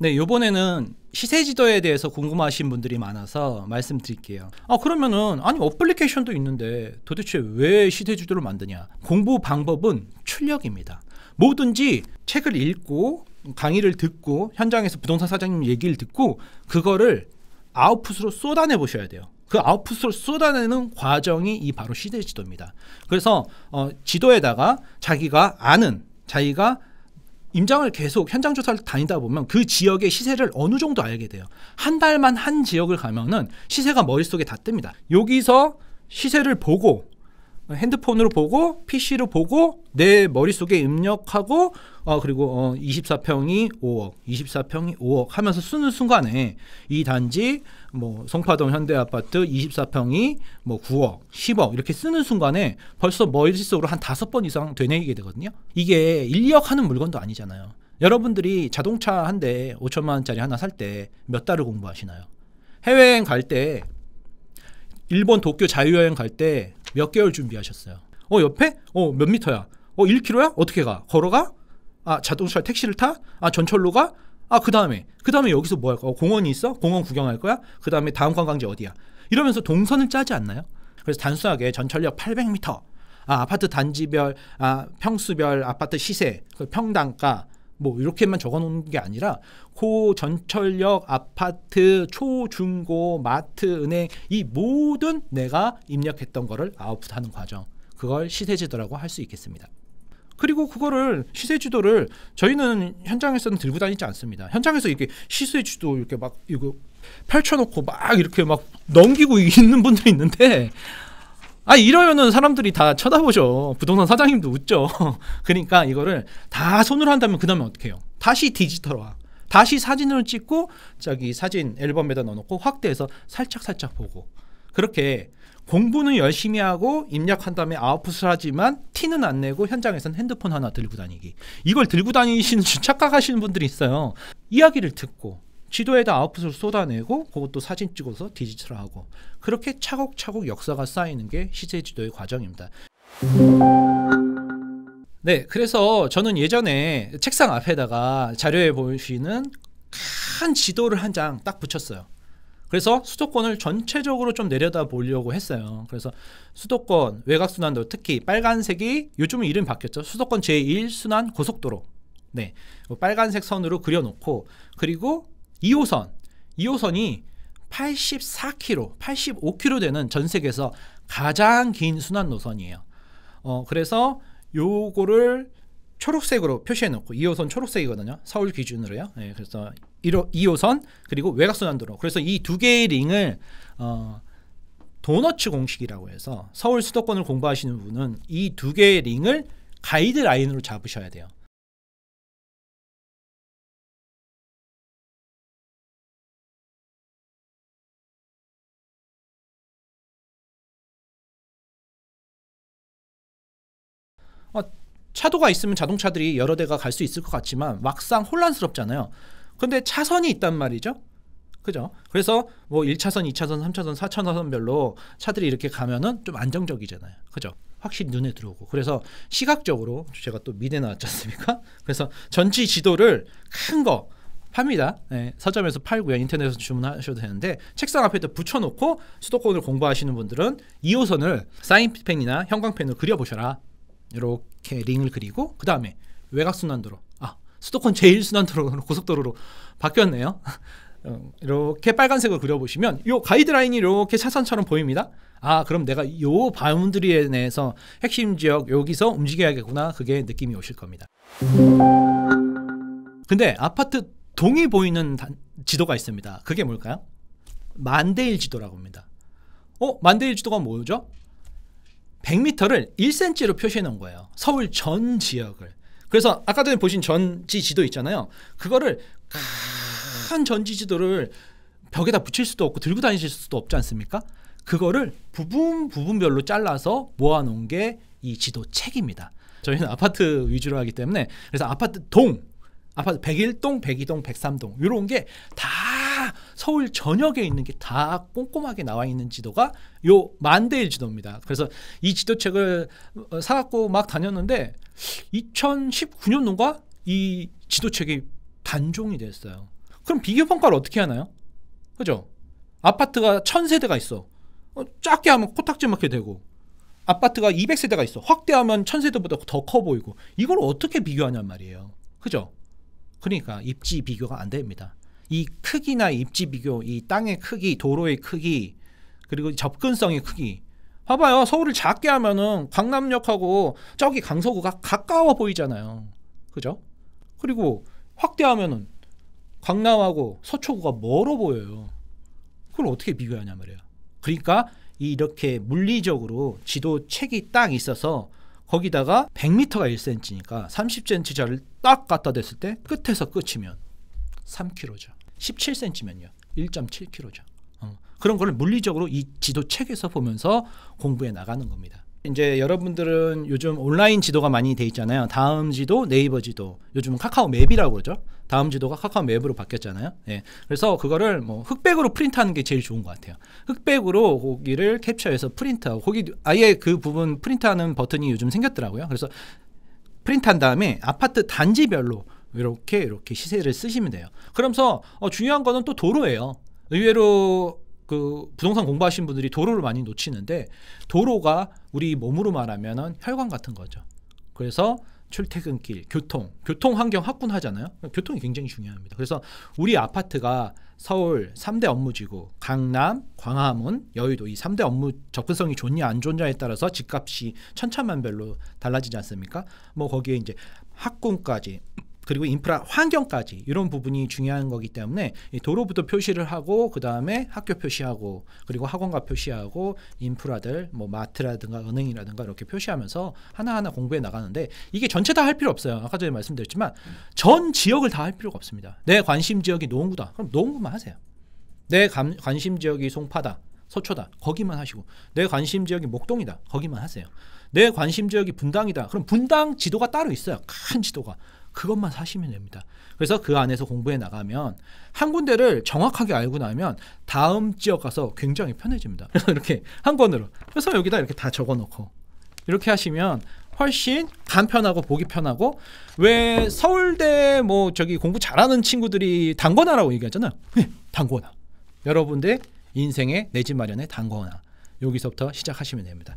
네, 요번에는 시세 지도에 대해서 궁금하신 분들이 많아서 말씀드릴게요. 그러면은 아니 어플리케이션도 있는데 도대체 왜 시세 지도를 만드냐? 공부 방법은 출력입니다. 뭐든지 책을 읽고 강의를 듣고 현장에서 부동산 사장님 얘기를 듣고 그거를 아웃풋으로 쏟아내 보셔야 돼요. 그 아웃풋으로 쏟아내는 과정이 이 바로 시세 지도입니다. 그래서 지도에다가 자기가 임장을 계속 현장 조사를 다니다 보면 그 지역의 시세를 어느 정도 알게 돼요. 한 달만 한 지역을 가면은 시세가 머릿속에 다 뜹니다. 여기서 시세를 보고 핸드폰으로 보고 PC로 보고 내 머릿속에 입력하고 그리고 24평이 5억, 24평이 5억 하면서 쓰는 순간에 이 단지 뭐 송파동 현대아파트 24평이 뭐 9억, 10억 이렇게 쓰는 순간에 벌써 머릿속으로 한 5번 이상 되뇌이게 되거든요. 이게 1, 2억 하는 물건도 아니잖아요. 여러분들이 자동차 한 대 5천만 원짜리 하나 살 때 몇 달을 공부하시나요? 해외여행 갈 때 일본 도쿄 자유여행 갈 때 몇 개월 준비하셨어요? 옆에? 몇 미터야? 1km야? 어떻게 가? 걸어가? 자동차 택시를 타? 전철로 가? 그 다음에 여기서 뭐 할 거야? 공원이 있어? 공원 구경할 거야? 그 다음에 다음 관광지 어디야? 이러면서 동선을 짜지 않나요? 그래서 단순하게 전철역 800m, 아파트 단지별, 평수별 아파트 시세, 평당가 뭐 이렇게만 적어놓는 게 아니라 그 전철역, 아파트, 초, 중, 고, 마트, 은행 이 모든 내가 입력했던 거를 아웃풋하는 과정, 그걸 시세지도라고 할 수 있겠습니다. 그리고 그거를 시세지도를 저희는 현장에서는 들고 다니지 않습니다. 현장에서 이렇게 시세지도 이렇게 막 이거 펼쳐놓고 막 이렇게 막 넘기고 있는 분들이 있는데 이러면은 사람들이 다 쳐다보죠. 부동산 사장님도 웃죠. 그러니까 이거를 다 손으로 한다면 그 다음에 어떻게 해요? 다시 디지털화. 다시 사진을 찍고 저기 사진 앨범에다 넣어놓고 확대해서 살짝 보고. 그렇게 공부는 열심히 하고 입력한 다음에 아웃풋을 하지만 티는 안 내고 현장에서는 핸드폰 하나 들고 다니기. 이걸 들고 다니시는 착각하시는 분들이 있어요. 이야기를 듣고 지도에다 아웃풋을 쏟아내고 그것도 사진 찍어서 디지털화하고 그렇게 차곡차곡 역사가 쌓이는 게 시세지도의 과정입니다. 네, 그래서 저는 예전에 책상 앞에다가 자료에 보시는 큰 지도를 한 장 딱 붙였어요. 그래서 수도권을 전체적으로 좀 내려다 보려고 했어요. 그래서 수도권 외곽순환도로 특히 빨간색이 요즘은 이름이 바뀌었죠. 수도권 제1순환 고속도로. 네, 빨간색 선으로 그려놓고 그리고 2호선이 84km, 85km 되는 전 세계에서 가장 긴 순환 노선이에요. 그래서 요거를 초록색으로 표시해 놓고 2호선 초록색이거든요. 서울 기준으로요. 네, 그래서 2호선 그리고 외곽순환도로. 그래서 이 두 개의 링을 도너츠 공식이라고 해서 서울 수도권을 공부하시는 분은 이 두 개의 링을 가이드라인으로 잡으셔야 돼요. 차도가 있으면 자동차들이 여러 대가 갈 수 있을 것 같지만 막상 혼란스럽잖아요. 근데 차선이 있단 말이죠. 그죠? 그래서 뭐 1차선, 2차선, 3차선, 4차선별로 차들이 이렇게 가면은 좀 안정적이잖아요. 그죠? 확실히 눈에 들어오고. 그래서 시각적으로 제가 또 미대 나왔지 않습니까? 그래서 전지 지도를 큰 거 팝니다. 네, 서점에서 팔고요. 인터넷에서 주문하셔도 되는데 책상 앞에다 붙여놓고 수도권을 공부하시는 분들은 2호선을 사인펜이나 형광펜으로 그려보셔라. 이렇게 링을 그리고 그 다음에 외곽순환도로 수도권 제1순환도로 고속도로로 바뀌었네요. 이렇게 빨간색을 그려보시면 이 가이드라인이 이렇게 차선처럼 보입니다. 그럼 내가 이 바운드리에 내에서 핵심 지역 여기서 움직여야겠구나. 그게 느낌이 오실 겁니다. 근데 아파트 동이 보이는 지도가 있습니다. 그게 뭘까요? 만대일 지도라고 합니다. 만대일 지도가 뭐죠? 100m를 1cm로 표시해 놓은 거예요. 서울 전 지역을. 그래서 아까 전에 보신 전지 지도 있잖아요. 그거를 큰 전지 지도를 벽에다 붙일 수도 없고 들고 다니실 수도 없지 않습니까? 그거를 부분별로 잘라서 모아놓은 게 이 지도 책입니다. 저희는 아파트 위주로 하기 때문에 그래서 아파트 101동, 102동, 103동 이런 게 다 서울 전역에 있는 게 다 꼼꼼하게 나와 있는 지도가 요 만대일 지도입니다. 그래서 이 지도책을 사갖고 막 다녔는데 2019년도인가 이 지도책이 단종이 됐어요. 그럼 비교 평가를 어떻게 하나요? 그죠? 아파트가 1000세대가 있어. 작게 하면 코딱지맞게 되고, 아파트가 200세대가 있어. 확대하면 1000세대보다 더 커 보이고, 이걸 어떻게 비교하냔 말이에요. 그죠? 그러니까 입지 비교가 안 됩니다. 이 크기나 입지 비교, 이 땅의 크기, 도로의 크기, 그리고 접근성의 크기. 봐봐요. 서울을 작게 하면은 강남역하고 저기 강서구가 가까워 보이잖아요. 그죠? 그리고 확대하면은 강남하고 서초구가 멀어 보여요. 그걸 어떻게 비교하냐 말이에요. 그러니까 이렇게 물리적으로 지도책이 딱 있어서 거기다가 100m가 1cm니까 30cm짜리를 딱 갖다 댔을 때 끝에서 끝이면 3km죠. 17cm면요. 1.7km죠. 그런 거를 물리적으로 이 지도책에서 보면서 공부해 나가는 겁니다. 이제 여러분들은 요즘 온라인 지도가 많이 돼 있잖아요. 다음 지도, 네이버 지도, 요즘은 카카오 맵이라고 그러죠. 다음 지도가 카카오 맵으로 바뀌었잖아요. 예. 그래서 그거를 뭐 흑백으로 프린트하는 게 제일 좋은 것 같아요. 흑백으로 거기를 캡처해서 프린트하고, 거기 아예 그 부분 프린트하는 버튼이 요즘 생겼더라고요. 그래서 프린트한 다음에 아파트 단지별로 이렇게 시세를 쓰시면 돼요. 그러면서 중요한 거는 또 도로예요. 의외로 그 부동산 공부하신 분들이 도로를 많이 놓치는데, 도로가 우리 몸으로 말하면 혈관 같은 거죠. 그래서 출퇴근길, 교통 환경 확보하잖아요. 교통이 굉장히 중요합니다. 그래서 우리 아파트가 서울 3대 업무지구, 강남, 광화문, 여의도, 이 3대 업무 접근성이 좋냐 안 좋냐에 따라서 집값이 천차만별로 달라지지 않습니까? 뭐 거기에 이제 학군까지, 그리고 인프라 환경까지, 이런 부분이 중요한 거기 때문에 도로부터 표시를 하고, 그 다음에 학교 표시하고, 그리고 학원가 표시하고, 인프라들 뭐 마트라든가 은행이라든가 이렇게 표시하면서 하나하나 공부해 나가는데, 이게 전체 다 할 필요 없어요. 아까 전에 말씀드렸지만 전 지역을 다 할 필요가 없습니다. 내 관심 지역이 노원구다, 그럼 노원구만 하세요. 내 관심 지역이 송파다, 서초다, 거기만 하시고, 내 관심 지역이 목동이다, 거기만 하세요. 내 관심 지역이 분당이다, 그럼 분당 지도가 따로 있어요. 큰 지도가. 그것만 사시면 됩니다. 그래서 그 안에서 공부해 나가면, 한 군데를 정확하게 알고 나면 다음 지역 가서 굉장히 편해집니다. 그래서 이렇게 한 권으로, 그래서 여기다 이렇게 다 적어놓고 이렇게 하시면 훨씬 간편하고 보기 편하고, 왜 서울대 뭐 저기 공부 잘하는 친구들이 단권화라고 얘기하잖아요. 네, 단권화. 여러분들 인생의 내 집 마련의 단권화. 여기서부터 시작하시면 됩니다.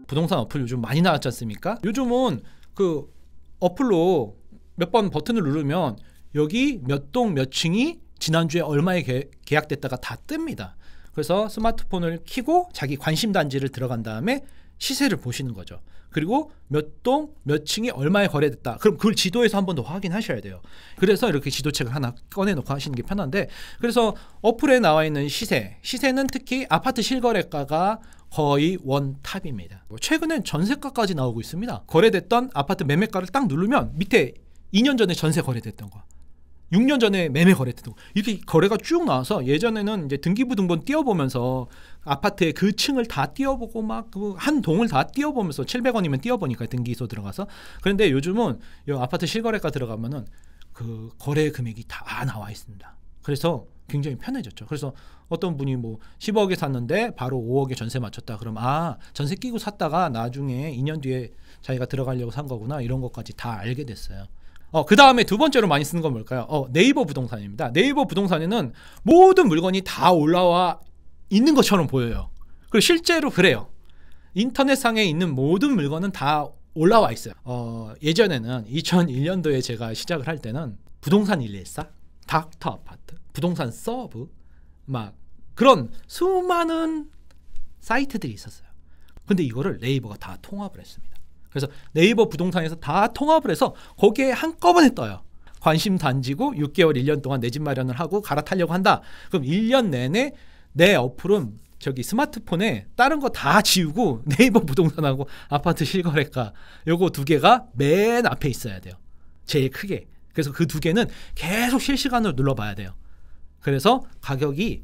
부동산 어플 요즘 많이 나왔지 않습니까? 요즘은 그 어플로 몇 번 버튼을 누르면 여기 몇 동 몇 층이 지난주에 얼마에 계약됐다가 다 뜹니다. 그래서 스마트폰을 켜고 자기 관심 단지를 들어간 다음에 시세를 보시는 거죠. 그리고 몇 동 몇 층이 얼마에 거래됐다, 그럼 그걸 지도에서 한 번 더 확인하셔야 돼요. 그래서 이렇게 지도책을 하나 꺼내놓고 하시는 게 편한데, 그래서 어플에 나와 있는 시세는 특히 아파트 실거래가가 거의 원탑입니다. 최근엔 전세가까지 나오고 있습니다. 거래됐던 아파트 매매가를 딱 누르면 밑에 2년 전에 전세 거래됐던 거, 6년 전에 매매 거래됐던 거, 이렇게 거래가 쭉 나와서, 예전에는 이제 등기부 등본 띄워보면서 아파트의 그 층을 다 띄워보고 막 그 한 동을 다 띄워보면서 700원이면 띄워보니까 등기소 들어가서. 그런데 요즘은 이 아파트 실거래가 들어가면은 그 거래 금액이 다 나와 있습니다. 그래서 굉장히 편해졌죠. 그래서 어떤 분이 뭐 10억에 샀는데 바로 5억에 전세 맞췄다, 그럼 전세 끼고 샀다가 나중에 2년 뒤에 자기가 들어가려고 산 거구나, 이런 것까지 다 알게 됐어요. 그 다음에 두 번째로 많이 쓰는 건 뭘까요? 네이버 부동산입니다. 네이버 부동산에는 모든 물건이 다 올라와 있는 것처럼 보여요. 그리고 실제로 그래요. 인터넷상에 있는 모든 물건은 다 올라와 있어요. 예전에는 2001년도에 제가 시작을 할 때는 부동산 114, 닥터 아파트, 부동산 서브, 막 그런 수많은 사이트들이 있었어요. 근데 이거를 네이버가 다 통합을 했습니다. 그래서 네이버 부동산에서 다 통합을 해서 거기에 한꺼번에 떠요. 관심 단지고 6개월 1년 동안 내 집 마련을 하고 갈아타려고 한다, 그럼 1년 내내 내 어플은 저기 스마트폰에 다른 거 다 지우고 네이버 부동산하고 아파트 실거래가, 요거 두 개가 맨 앞에 있어야 돼요. 제일 크게. 그래서 그 두 개는 계속 실시간으로 눌러봐야 돼요. 그래서 가격이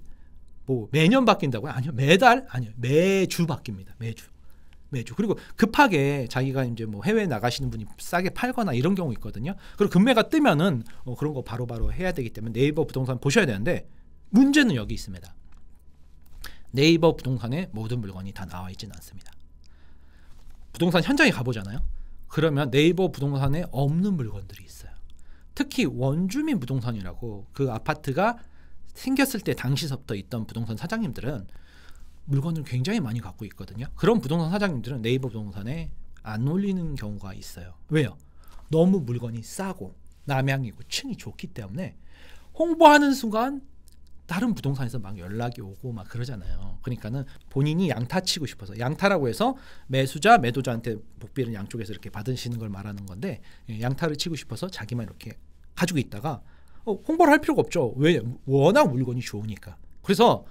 뭐 매년 바뀐다고요? 아니요. 매달? 아니요. 매주 바뀝니다. 매주. 그리고 급하게 자기가 이제 뭐 해외 나가시는 분이 싸게 팔거나 이런 경우 있거든요. 그리고 금매가 뜨면은 그런 거 바로바로 해야 되기 때문에 네이버 부동산 보셔야 되는데, 문제는 여기 있습니다. 네이버 부동산에 모든 물건이 다 나와 있지는 않습니다. 부동산 현장에 가보잖아요. 그러면 네이버 부동산에 없는 물건들이 있어요. 특히 원주민 부동산이라고 그 아파트가 생겼을 때 당시서부터 있던 부동산 사장님들은 물건을 굉장히 많이 갖고 있거든요. 그런 부동산 사장님들은 네이버 부동산에 안 올리는 경우가 있어요. 왜요? 너무 물건이 싸고 남향이고 층이 좋기 때문에 홍보하는 순간 다른 부동산에서 막 연락이 오고 막 그러잖아요. 그러니까는 본인이 양타 치고 싶어서, 양타라고 해서 매수자, 매도자한테 복비를 양쪽에서 이렇게 받으시는 걸 말하는 건데, 양타를 치고 싶어서 자기만 이렇게 가지고 있다가 홍보를 할 필요가 없죠. 왜? 워낙 물건이 좋으니까. 그래서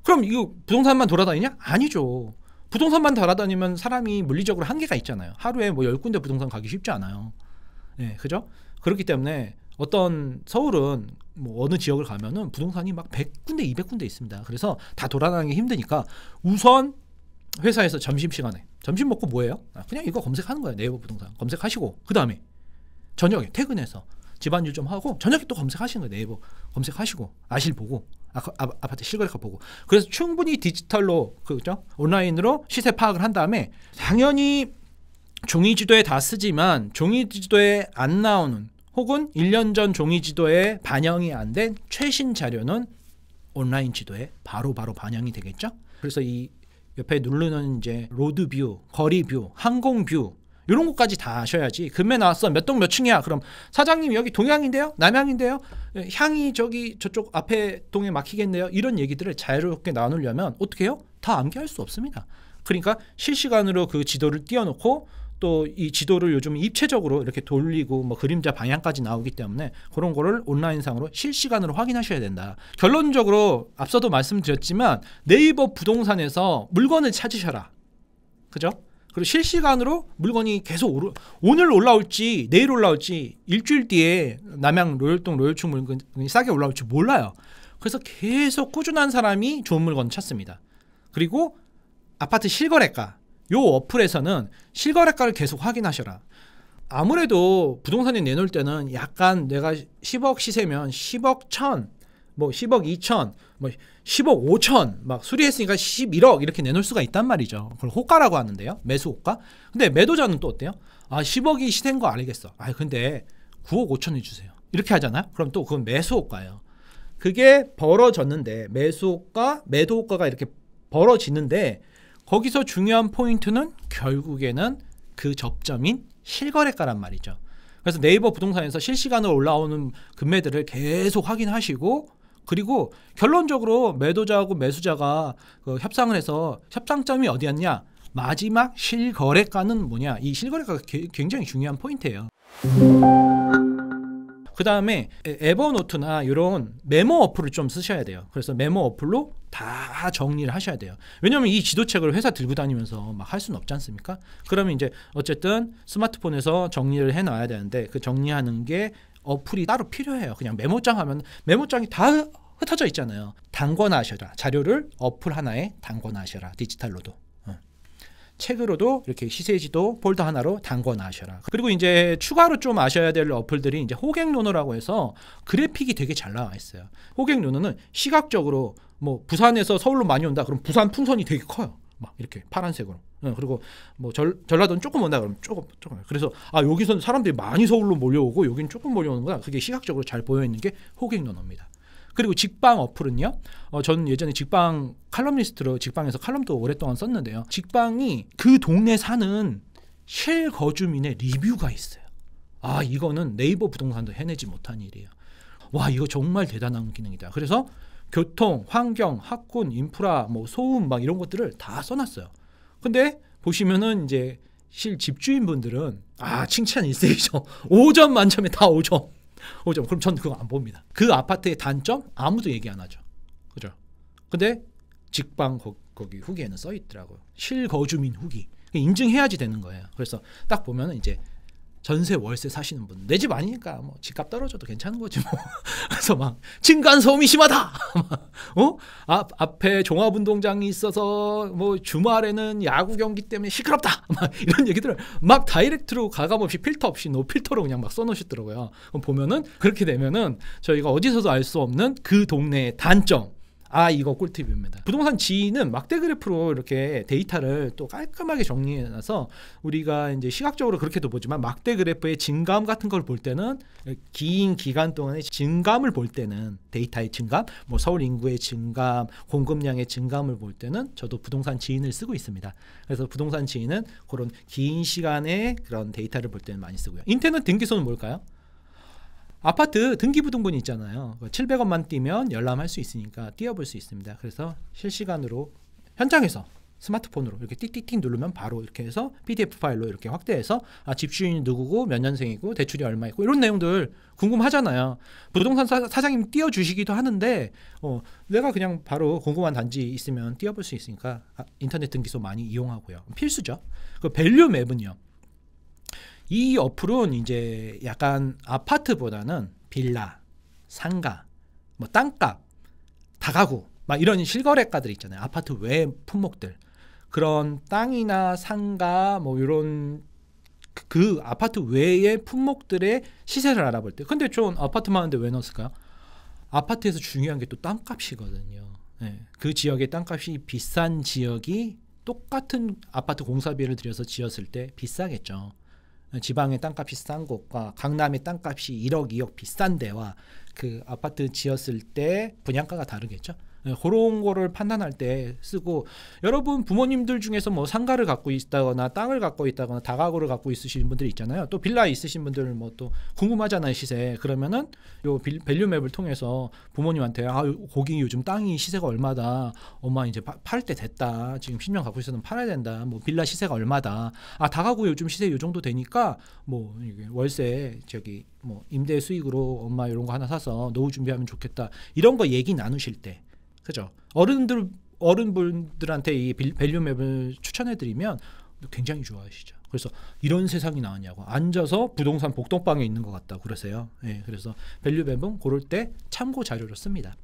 그럼 이거 부동산만 돌아다니냐? 아니죠. 부동산만 돌아다니면 사람이 물리적으로 한계가 있잖아요. 하루에 뭐 10군데 부동산 가기 쉽지 않아요. 네, 그죠? 그렇기 때문에 어떤 서울은 뭐 어느 지역을 가면은 부동산이 막 100군데 200군데 있습니다. 그래서 다 돌아다니기 힘드니까 우선 회사에서 점심시간에 점심 먹고 뭐해요? 그냥 이거 검색하는 거예요. 네이버 부동산 검색하시고 그 다음에 저녁에 퇴근해서 집안일 좀 하고 저녁에 또 검색하시는 거예요. 네이버 검색하시고 아실 보고 아파트 실거래가 보고. 그래서 충분히 디지털로 그죠? 온라인으로 시세 파악을 한 다음에 당연히 종이지도에 다 쓰지만 종이지도에 안 나오는 혹은 1년 전 종이지도에 반영이 안 된 최신 자료는 온라인 지도에 바로바로 반영이 되겠죠. 그래서 이 옆에 누르는 이제 로드뷰, 거리뷰, 항공뷰 이런 것까지 다 아셔야지. 금매 나왔어. 몇 동 몇 층이야. 그럼 사장님 여기 동향인데요? 남향인데요? 향이 저기 저쪽 앞에 동에 막히겠네요. 이런 얘기들을 자유롭게 나누려면 어떻게 해요? 다 암기할 수 없습니다. 그러니까 실시간으로 그 지도를 띄워놓고 또 이 지도를 요즘 입체적으로 이렇게 돌리고 뭐 그림자 방향까지 나오기 때문에 그런 거를 온라인상으로 실시간으로 확인하셔야 된다. 결론적으로 앞서도 말씀드렸지만 네이버 부동산에서 물건을 찾으셔라. 그죠? 그리고 실시간으로 물건이 계속 오늘 올라올지 내일 올라올지 일주일 뒤에 남양 로열동 로열축 물건이 싸게 올라올지 몰라요. 그래서 계속 꾸준한 사람이 좋은 물건을 찾습니다. 그리고 아파트 실거래가 요 어플에서는 실거래가를 계속 확인하셔라. 아무래도 부동산에 내놓을 때는 약간 내가 10억 시세면 10억 1000, 뭐 10억 2000, 뭐 10억 5000 막 수리했으니까 11억 이렇게 내놓을 수가 있단 말이죠. 그걸 호가라고 하는데요. 매수 호가. 근데 매도자는 또 어때요? 10억이 시세인 거 알겠어. 근데 9억 5천 해주세요. 이렇게 하잖아요. 그럼 또 그건 매수 호가예요. 그게 벌어졌는데 매수 호가, 매도 호가가 이렇게 벌어지는데 거기서 중요한 포인트는 결국에는 그 접점인 실거래가란 말이죠. 그래서 네이버 부동산에서 실시간으로 올라오는 금매들을 계속 확인하시고 그리고 결론적으로 매도자하고 매수자가 협상을 해서 협상점이 어디였냐? 마지막 실거래가는 뭐냐? 이 실거래가가 굉장히 중요한 포인트예요. 그 다음에 에버노트나 이런 메모 어플을 좀 쓰셔야 돼요. 그래서 메모 어플로 다 정리를 하셔야 돼요. 왜냐하면 이 지도책을 회사 들고 다니면서 막 할 수는 없지 않습니까? 그러면 이제 어쨌든 스마트폰에서 정리를 해놔야 되는데 그 정리하는 게 어플이 따로 필요해요. 그냥 메모장 하면 메모장이 다 흩어져 있잖아요. 단권화하셔라. 자료를 어플 하나에 단권화하셔라. 디지털로도. 책으로도 이렇게 시세지도 폴더 하나로 단권화하셔라. 그리고 이제 추가로 좀 아셔야 될 어플들이 이제 호갱로너라고 해서 그래픽이 되게 잘 나와 있어요. 호갱로너는 시각적으로 뭐 부산에서 서울로 많이 온다 그럼 부산 풍선이 되게 커요. 막 이렇게 파란색으로. 그리고 뭐 전라도는 조금 온다 그러면 조금. 그래서 여기서는 사람들이 많이 서울로 몰려오고 여기는 조금 몰려오는구나. 그게 시각적으로 잘 보여 있는 게 호갱로너입니다. 그리고 직방 어플은요. 전 예전에 직방 칼럼니스트로 직방에서 칼럼도 오랫동안 썼는데요. 직방이 그 동네 사는 실거주민의 리뷰가 있어요. 이거는 네이버 부동산도 해내지 못한 일이에요. 와, 이거 정말 대단한 기능이다. 그래서 교통, 환경, 학군, 인프라, 뭐 소음 막 이런 것들을 다 써놨어요. 근데 보시면은 이제 실 집주인분들은 칭찬 일색이죠. 5점 만점에 다 5점. 그럼 전 그거 안 봅니다. 그 아파트의 단점 아무도 얘기 안 하죠. 그죠? 근데 직방 거기 후기에는 써 있더라고요. 실거주민 후기. 인증해야지 되는 거예요. 그래서 딱 보면은 이제 전세 월세 사시는 분 내 집 아니니까 뭐 집값 떨어져도 괜찮은 거지 뭐. 그래서 막 층간 소음이 심하다. 앞에 종합운동장이 있어서 뭐 주말에는 야구 경기 때문에 시끄럽다. 막 이런 얘기들을 막 다이렉트로 가감 없이 필터 없이 노필터로 그냥 막 써놓으시더라고요. 그럼 보면은 그렇게 되면은 저희가 어디서도 알 수 없는 그 동네의 단점. 이거 꿀팁입니다. 부동산 지인은 막대 그래프로 이렇게 데이터를 또 깔끔하게 정리해놔서 우리가 이제 시각적으로 그렇게도 보지만 막대 그래프의 증감 같은 걸 볼 때는 긴 기간 동안의 증감을 볼 때는 데이터의 증감, 뭐 서울 인구의 증감, 공급량의 증감을 볼 때는 저도 부동산 지인을 쓰고 있습니다. 그래서 부동산 지인은 그런 긴 시간의 그런 데이터를 볼 때는 많이 쓰고요. 인터넷 등기소는 뭘까요? 아파트 등기부등본이 있잖아요. 700원만 띄면 열람할 수 있으니까 띄워볼 수 있습니다. 그래서 실시간으로 현장에서 스마트폰으로 이렇게 띡띡띡 누르면 바로 이렇게 해서 PDF 파일로 이렇게 확대해서 집주인이 누구고 몇 년생이고 대출이 얼마 있고 이런 내용들 궁금하잖아요. 부동산 사장님 띄워주시기도 하는데 내가 그냥 바로 궁금한 단지 있으면 띄워볼 수 있으니까 인터넷 등기소 많이 이용하고요. 필수죠. 그 밸류맵은요. 이 어플은 이제 약간 아파트보다는 빌라, 상가, 뭐 땅값, 다가구 막 이런 실거래가들 있잖아요. 아파트 외 품목들. 그런 땅이나 상가 뭐 이런 그 아파트 외의 품목들의 시세를 알아볼 때. 근데 좀 아파트 많은데 왜 넣었을까요? 아파트에서 중요한 게 또 땅값이거든요. 네. 그 지역의 땅값이 비싼 지역이 똑같은 아파트 공사비를 들여서 지었을 때 비싸겠죠. 지방의 땅값이 싼 곳과 강남의 땅값이 1억, 2억 비싼 데와 그 아파트 지었을 때 분양가가 다르겠죠. 그런 거를 판단할 때 쓰고, 여러분 부모님들 중에서 뭐 상가를 갖고 있다거나 땅을 갖고 있다거나 다가구를 갖고 있으신 분들 있잖아요. 또 빌라 있으신 분들 뭐 또 궁금하잖아요, 시세. 그러면은 요 밸류맵을 통해서 부모님한테 거기 요즘 땅이 시세가 얼마다, 엄마 이제 팔 때 됐다, 지금 10년 갖고 있어도 팔아야 된다, 뭐 빌라 시세가 얼마다, 다가구 요즘 시세 요 정도 되니까 뭐 월세 저기 뭐 임대 수익으로 엄마 이런 거 하나 사서 노후 준비하면 좋겠다, 이런 거 얘기 나누실 때, 그죠? 어른분들한테 이 밸류맵을 추천해드리면 굉장히 좋아하시죠. 그래서 이런 세상이 나왔냐고 앉아서 부동산 복덕방에 있는 것 같다고 그러세요. 예, 그래서 밸류맵은 고를 때 참고 자료로 씁니다.